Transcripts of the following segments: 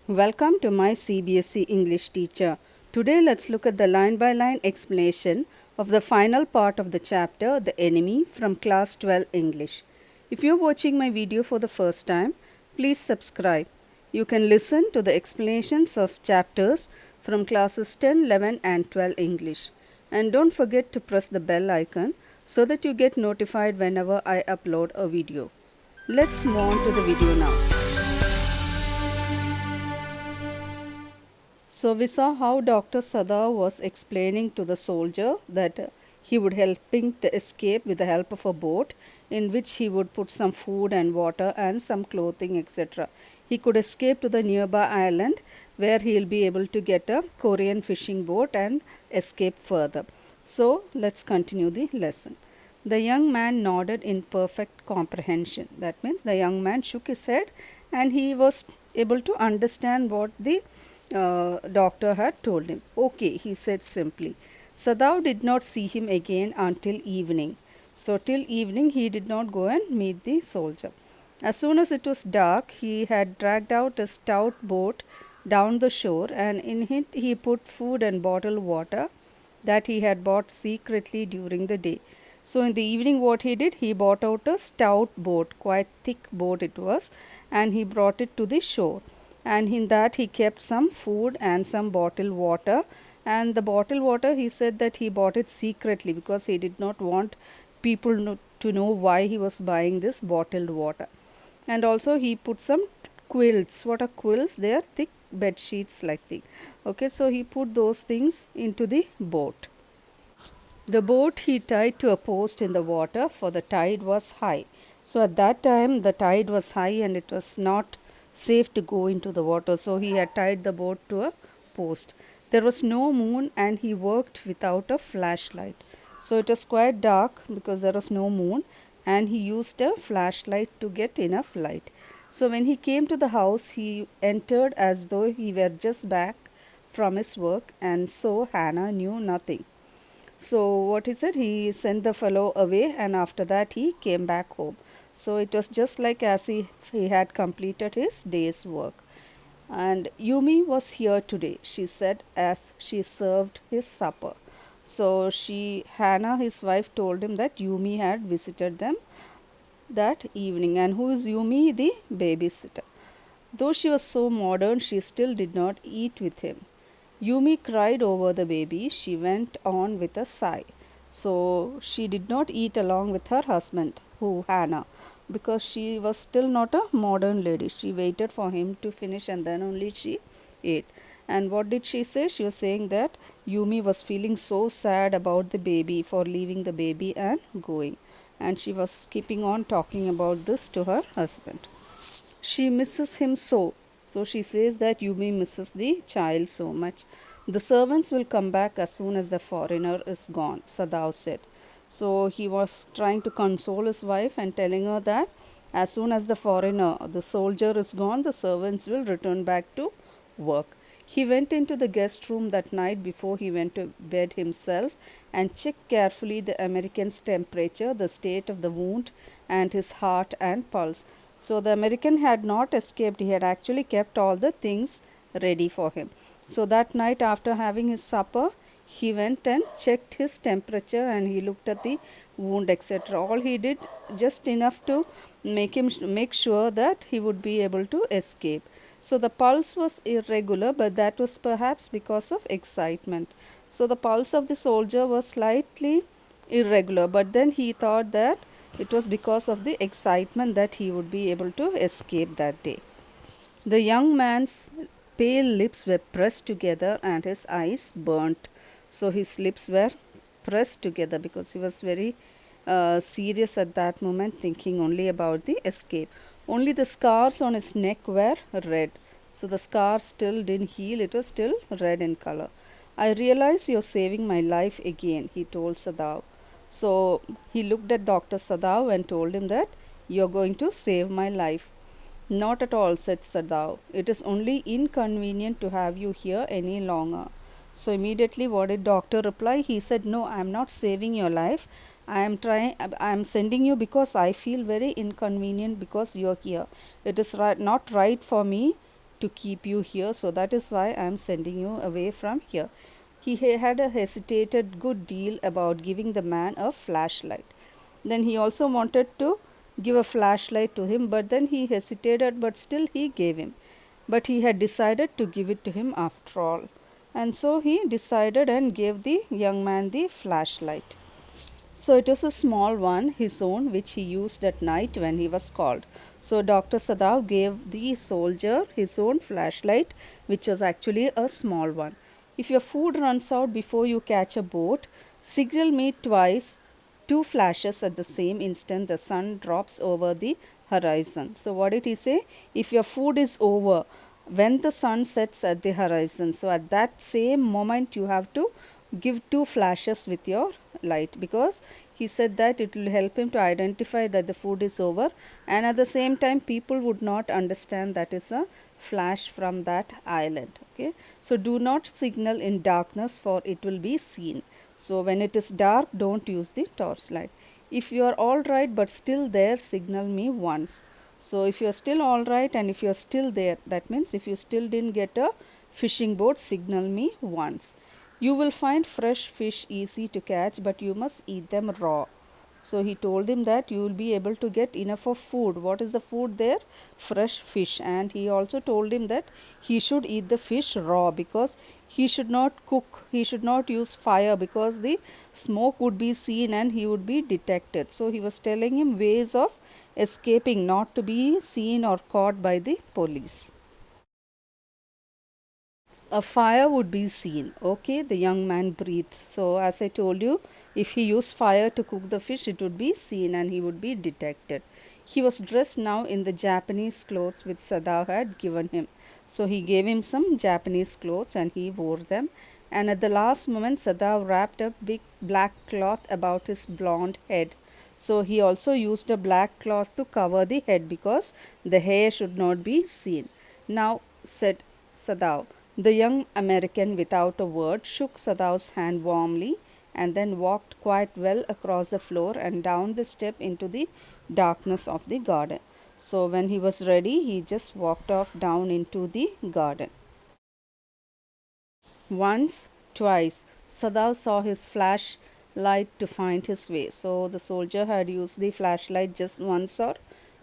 Welcome to my CBSE English teacher. Today let's look at the line by line explanation of the final part of the chapter The Enemy from class 12 English. If you're watching my video for the first time, please subscribe. You can listen to the explanations of chapters from classes 10, 11 and 12 English. And don't forget to press the bell icon so that you get notified whenever I upload a video. Let's move on to the video now. So we saw how Dr. Sada was explaining to the soldier that he would helping to escape with the help of a boat in which he would put some food and water and some clothing, etc. He could escape to the nearby island where he'll be able to get a Korean fishing boat and escape further. So let's continue the lesson. The young man nodded in perfect comprehension. That means the young man shook his head and he was able to understand what the doctor had told him. Okay, he said simply. Sadao did not see him again until evening. So, till evening, he did not go and meet the soldier. As soon as it was dark, he had dragged out a stout boat down the shore, and in it he put food and bottled water that he had bought secretly during the day. So, in the evening, what he did, he bought out a stout boat, quite thick boat it was, and he brought it to the shore, and in that he kept some food and some bottled water. And the bottled water, he said that he bought it secretly because he did not want people to know why he was buying this bottled water. And also he put some quilts. What are quilts? They are thick bed sheets like thing. Okay, so he put those things into the boat. The boat he tied to a post in the water, for the tide was high. So at that time the tide was high and it was not safe to go into the water. So he had tied the boat to a post. There was no moon and he worked without a flashlight. So it was quite dark because there was no moon, and he used a flashlight to get enough light. So when he came to the house, he entered as though he were just back from his work, and so Hannah knew nothing. So what he said, he sent the fellow away, and after that he came back home. So it was just like as if he had completed his day's work. And Yumi was here today, she said as she served his supper. So Hannah, his wife, told him that Yumi had visited them that evening. And who is Yumi? The babysitter. Though she was so modern, she still did not eat with him. Yumi cried over the baby. She went on with a sigh. So she did not eat along with her husband, who Hannah, because she was still not a modern lady. She waited for him to finish and then only she ate. And what did she say? She was saying that Yumi was feeling so sad about the baby, for leaving the baby and going. And she was keeping on talking about this to her husband. She misses him so. So she says that Yumi misses the child so much. The servants will come back as soon as the foreigner is gone, Sadao said. So he was trying to console his wife and telling her that as soon as the foreigner, the soldier, is gone, the servants will return back to work. He went into the guest room that night before he went to bed himself and checked carefully the American's temperature, the state of the wound, and his heart and pulse. So the American had not escaped. He had actually kept all the things ready for him. So that night, after having his supper, he went and checked his temperature and he looked at the wound, etc. All he did, just enough to make sure that he would be able to escape. So the pulse was irregular, but that was perhaps because of excitement. So the pulse of the soldier was slightly irregular, but then he thought that it was because of the excitement that he would be able to escape that day. The young man's pale lips were pressed together and his eyes burnt. So his lips were pressed together because he was very serious at that moment, thinking only about the escape. Only the scars on his neck were red. So the scar still didn't heal, it was still red in color. I realize you're saving my life again, he told Sadao. So he looked at Dr. Sadao and told him that you're going to save my life. Not at all, said Sadao. It is only inconvenient to have you here any longer. So immediately what did doctor reply? He said, no, I am not saving your life. I am sending you because I feel very inconvenient because you are here. It is not right for me to keep you here, so that is why I am sending you away from here. Had a hesitated good deal about giving the man a flashlight. Then he also wanted to give a flashlight to him, but then he hesitated, but still he gave him. But he had decided to give it to him after all. And so he decided and gave the young man the flashlight. So it was a small one, his own, which he used at night when he was called. So Dr. Sadav gave the soldier his own flashlight, which was actually a small one. If your food runs out before you catch a boat, signal me twice, two flashes at the same instant the sun drops over the horizon. So what did he say? If your food is over when the sun sets at the horizon, so at that same moment you have to give two flashes with your light, because he said that it will help him to identify that the food is over, and at the same time people would not understand that is a flash from that island. Okay, so do not signal in darkness, for it will be seen. So when it is dark, don't use the torchlight. If you are all right but still there, signal me once. So if you are still all right and if you are still there, that means if you still didn't get a fishing boat, signal me once. You will find fresh fish easy to catch, but you must eat them raw. So he told him that you will be able to get enough of food. What is the food there? Fresh fish. And he also told him that he should eat the fish raw, because he should not cook, he should not use fire, because the smoke would be seen and he would be detected. So he was telling him ways of escaping, not to be seen or caught by the police. A fire would be seen. Okay, the young man breathed. So as I told you, if he used fire to cook the fish, it would be seen and he would be detected. He was dressed now in the Japanese clothes which Sadav had given him. So he gave him some Japanese clothes and he wore them. And at the last moment, Sadav wrapped a big black cloth about his blonde head. So he also used a black cloth to cover the head, because the hair should not be seen. Now, said Sadav. The young American, without a word, shook Sadav's hand warmly and then walked quite well across the floor and down the step into the darkness of the garden. So, when he was ready, he just walked off down into the garden. Once, twice, Sadav saw his flashlight to find his way. So, the soldier had used the flashlight just once or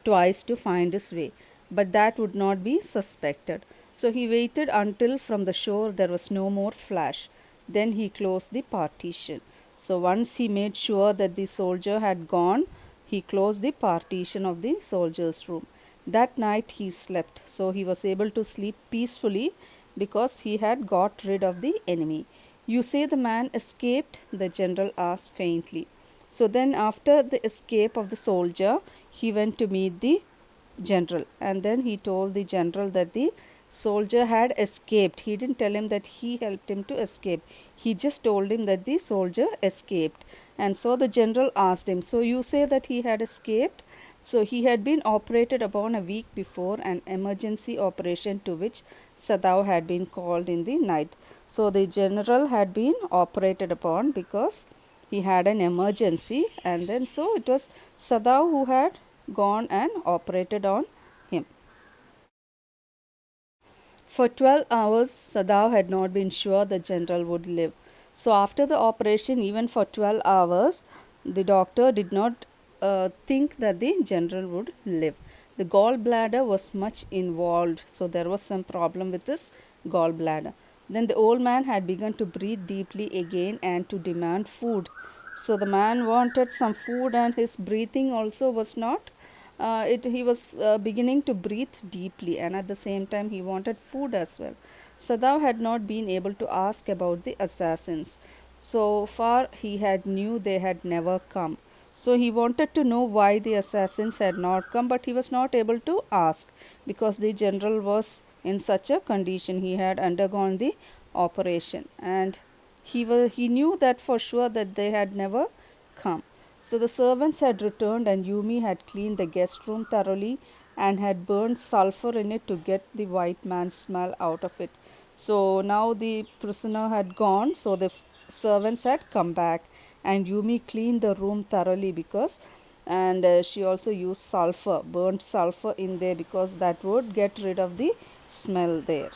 twice to find his way, but that would not be suspected. So he waited until from the shore there was no more flash. Then he closed the partition. So once he made sure that the soldier had gone, he closed the partition of the soldier's room. That night he slept. So he was able to sleep peacefully, because he had got rid of the enemy. You say the man escaped? The general asked faintly. So then, after the escape of the soldier, he went to meet the general, and then he told the general that the soldier had escaped. He didn't tell him that he helped him to escape. He just told him that the soldier escaped. And so the general asked him, so you say that he had escaped? So he had been operated upon a week before, an emergency operation to which Sadav had been called in the night. So the general had been operated upon because he had an emergency, and then so it was Sadav who had gone and operated on him. For 12 hours, Sadav had not been sure the general would live. So, after the operation, even for 12 hours, the doctor did not think that the general would live. The gallbladder was much involved, so there was some problem with this gallbladder. Then the old man had begun to breathe deeply again and to demand food. So, the man wanted some food, and his breathing also was not he was beginning to breathe deeply, and at the same time he wanted food as well. Sadav had not been able to ask about the assassins. So far he had knew they had never come. So he wanted to know why the assassins had not come, but he was not able to ask, because the general was in such a condition. He had undergone the operation, and he knew that for sure that they had never come. So the servants had returned, and Yumi had cleaned the guest room thoroughly and had burned sulfur in it to get the white man's smell out of it. So now the prisoner had gone, so the servants had come back, and Yumi cleaned the room thoroughly, because and she also used sulfur, burnt sulfur in there, because that would get rid of the smell there.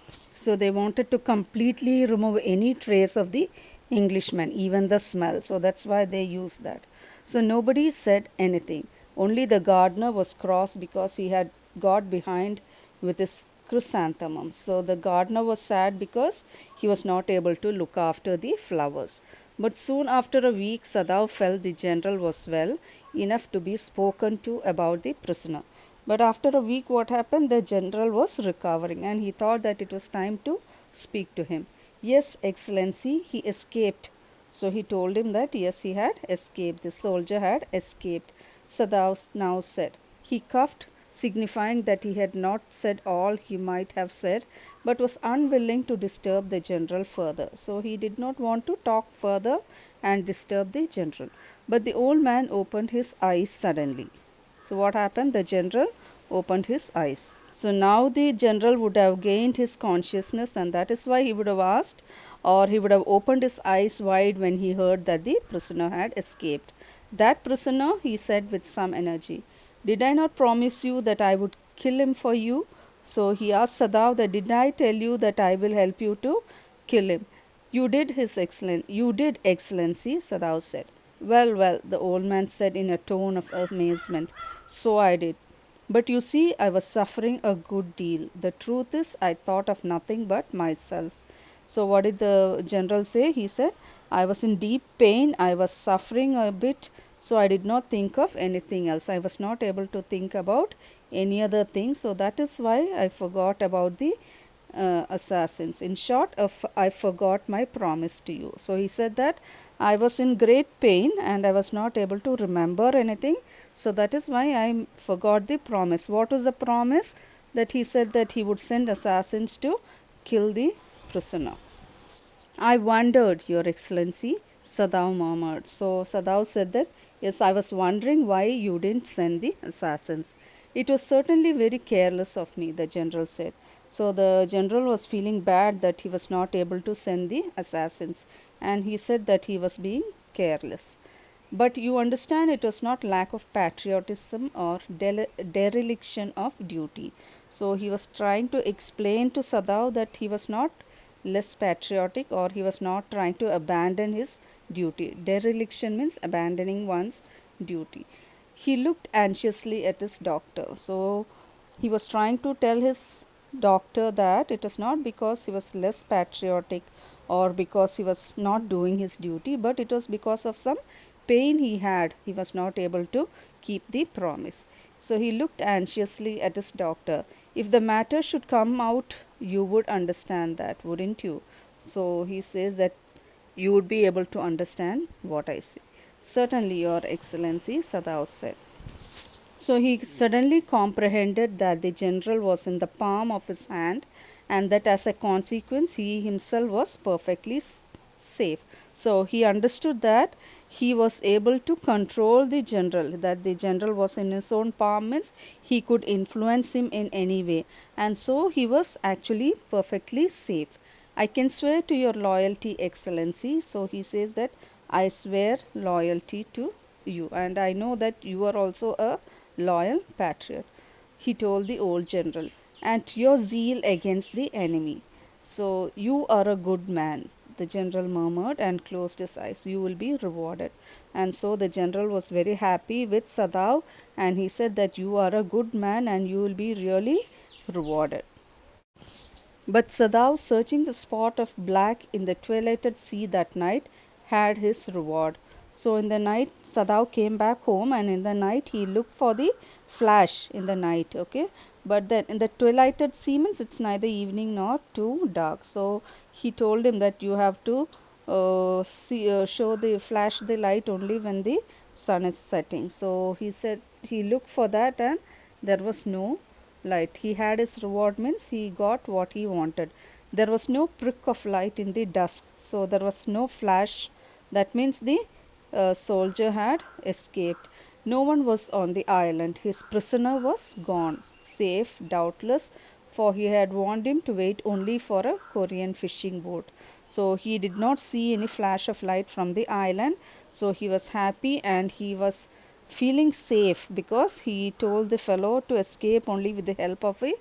So they wanted to completely remove any trace of the Englishman, even the smell. So that's why they used that. So nobody said anything. Only the gardener was cross because he had got behind with his chrysanthemum. So the gardener was sad because he was not able to look after the flowers. But soon after a week, Sadao felt the general was well enough to be spoken to about the prisoner. But after a week, what happened? The general was recovering and he thought that it was time to speak to him. Yes, Excellency, he escaped. So he told him that yes, he had escaped. The soldier had escaped. Sadao now said. He coughed, signifying that he had not said all he might have said, but was unwilling to disturb the general further. So he did not want to talk further and disturb the general. But the old man opened his eyes suddenly. So what happened? The general opened his eyes. So now the general would have gained his consciousness, and that is why he would have asked, or he would have opened his eyes wide when he heard that the prisoner had escaped. That prisoner, he said with some energy, did I not promise you that I would kill him for you? So he asked Sadao that did I tell you that I will help you to kill him? You did, Excellency, Sadao said. Well, well, the old man said in a tone of amazement. So I did. But you see, I was suffering a good deal. The truth is, I thought of nothing but myself. So, what did the general say? He said, I was in deep pain, I was suffering a bit, so I did not think of anything else. I was not able to think about any other thing, so that is why I forgot about the assassins. In short, I forgot my promise to you. So he said that I was in great pain and I was not able to remember anything. So that is why I forgot the promise. What was the promise? That he said that he would send assassins to kill the prisoner. I wondered, Your Excellency, Sadao murmured. So Sadao said that, yes, I was wondering why you didn't send the assassins. It was certainly very careless of me, the general said. So the general was feeling bad that he was not able to send the assassins, and he said that he was being careless. But you understand it was not lack of patriotism or dereliction of duty. So he was trying to explain to Sadao that he was not less patriotic or he was not trying to abandon his duty. Dereliction means abandoning one's duty. He looked anxiously at his doctor. So he was trying to tell his doctor that it was not because he was less patriotic or because he was not doing his duty, but it was because of some pain he had. He was not able to keep the promise. So he looked anxiously at his doctor. If the matter should come out, you would understand that, wouldn't you? So he says that you would be able to understand what I say. Certainly, Your Excellency, Sadao said. So he suddenly comprehended that the general was in the palm of his hand and that as a consequence he himself was perfectly safe. So he understood that he was able to control the general, that the general was in his own palm means he could influence him in any way, and so he was actually perfectly safe. I can swear to your loyalty, Excellency. So he says that I swear loyalty to you, and I know that you are also a loyal patriot, he told the old general, and your zeal against the enemy. So you are a good man, the general murmured and closed his eyes. You will be rewarded. And so the general was very happy with Sadao and he said that you are a good man and you will be really rewarded. But Sadao, searching the spot of black in the twilighted sea that night, had his reward. So in the night, Sadao came back home, and in the night he looked for the flash in the night. Okay, but then in the twilighted sea means it's neither evening nor too dark. So he told him that you have to show the flash the light only when the sun is setting. So he said he looked for that, and there was no light. He had his reward means he got what he wanted. There was no prick of light in the dusk, so there was no flash. That means the soldier had escaped. No one was on the island. His prisoner was gone, safe, doubtless, for he had warned him to wait only for a Korean fishing boat. So he did not see any flash of light from the island. So he was happy and he was feeling safe because he told the fellow to escape only with the help of a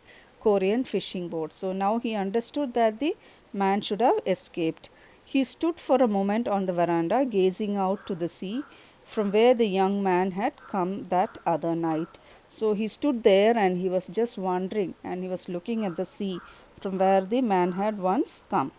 Korean fishing boat. So now he understood that the man should have escaped. He stood for a moment on the veranda, gazing out to the sea from where the young man had come that other night. So he stood there and he was just wondering, and he was looking at the sea from where the man had once come.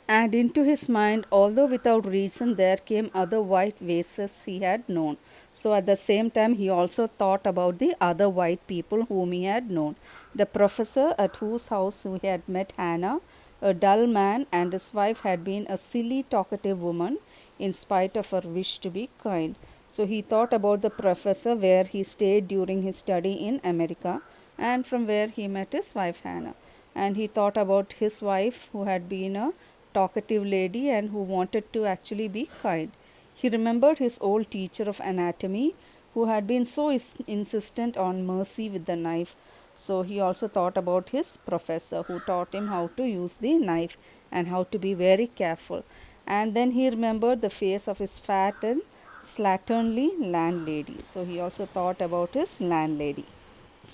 And into his mind, although without reason, there came other white faces he had known. So at the same time, he also thought about the other white people whom he had known. The professor at whose house he had met Hannah, a dull man, and his wife had been a silly, talkative woman in spite of her wish to be kind. So he thought about the professor where he stayed during his study in America and from where he met his wife Hannah. And he thought about his wife who had been a talkative lady and who wanted to actually be kind. He remembered his old teacher of anatomy who had been so insistent on mercy with the knife. So he also thought about his professor who taught him how to use the knife and how to be very careful. And then he remembered the face of his fat and slatternly landlady. So he also thought about his landlady.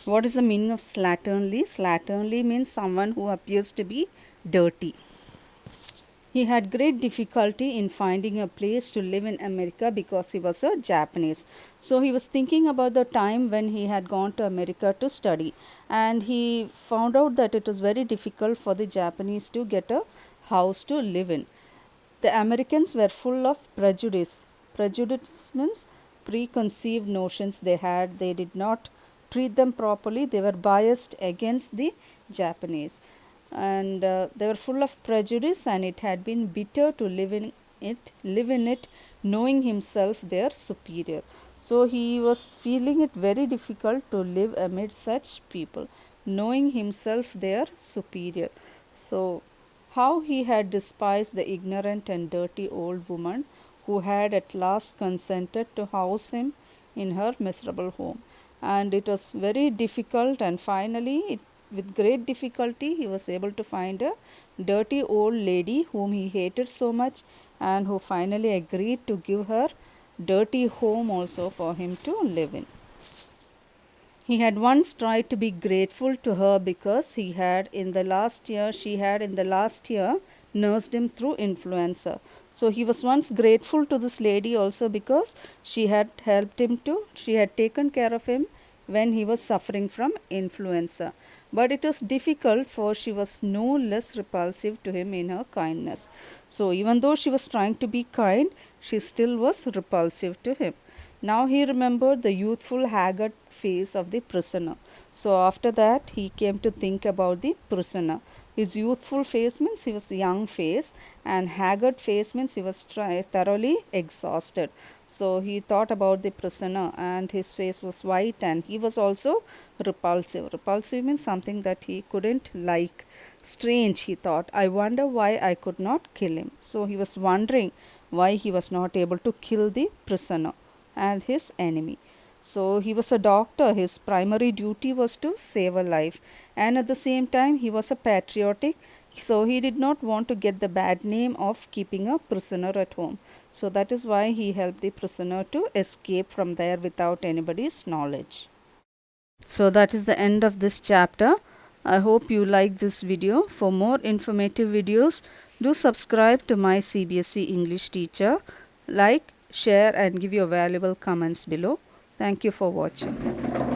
What is the meaning of slatternly? Slatternly means someone who appears to be dirty. He had great difficulty in finding a place to live in America because he was a Japanese. So he was thinking about the time when he had gone to America to study, and he found out that it was very difficult for the Japanese to get a house to live in. The Americans were full of prejudice. Prejudice means preconceived notions they had. They did not treat them properly. They were biased against the Japanese, and they were full of prejudice, and it had been bitter to live in it knowing himself their superior. So he was feeling it very difficult to live amid such people, knowing himself their superior. So how he had despised the ignorant and dirty old woman who had at last consented to house him in her miserable home. And it was very difficult, and finally with great difficulty he was able to find a dirty old lady whom he hated so much, and who finally agreed to give her dirty home also for him to live in. He had once tried to be grateful to her because she had in the last year nursed him through influenza. So he was once grateful to this lady also because she had taken care of him when he was suffering from influenza. But it was difficult, for she was no less repulsive to him in her kindness. So even though she was trying to be kind, she still was repulsive to him. Now he remembered the youthful, haggard face of the prisoner. So after that, he came to think about the prisoner. His youthful face means he was young face, and haggard face means he was thoroughly exhausted. So he thought about the prisoner, and his face was white, and he was also repulsive. Repulsive means something that he couldn't like. Strange, he thought. I wonder why I could not kill him. So he was wondering why he was not able to kill the prisoner and his enemy. So he was a doctor. His primary duty was to save a life, and at the same time he was a patriotic. So he did not want to get the bad name of keeping a prisoner at home. So that is why he helped the prisoner to escape from there without anybody's knowledge. So that is the end of this chapter. I hope you like this video. For more informative videos, do subscribe to my CBSE English teacher. Like, share and give your valuable comments below. Thank you for watching.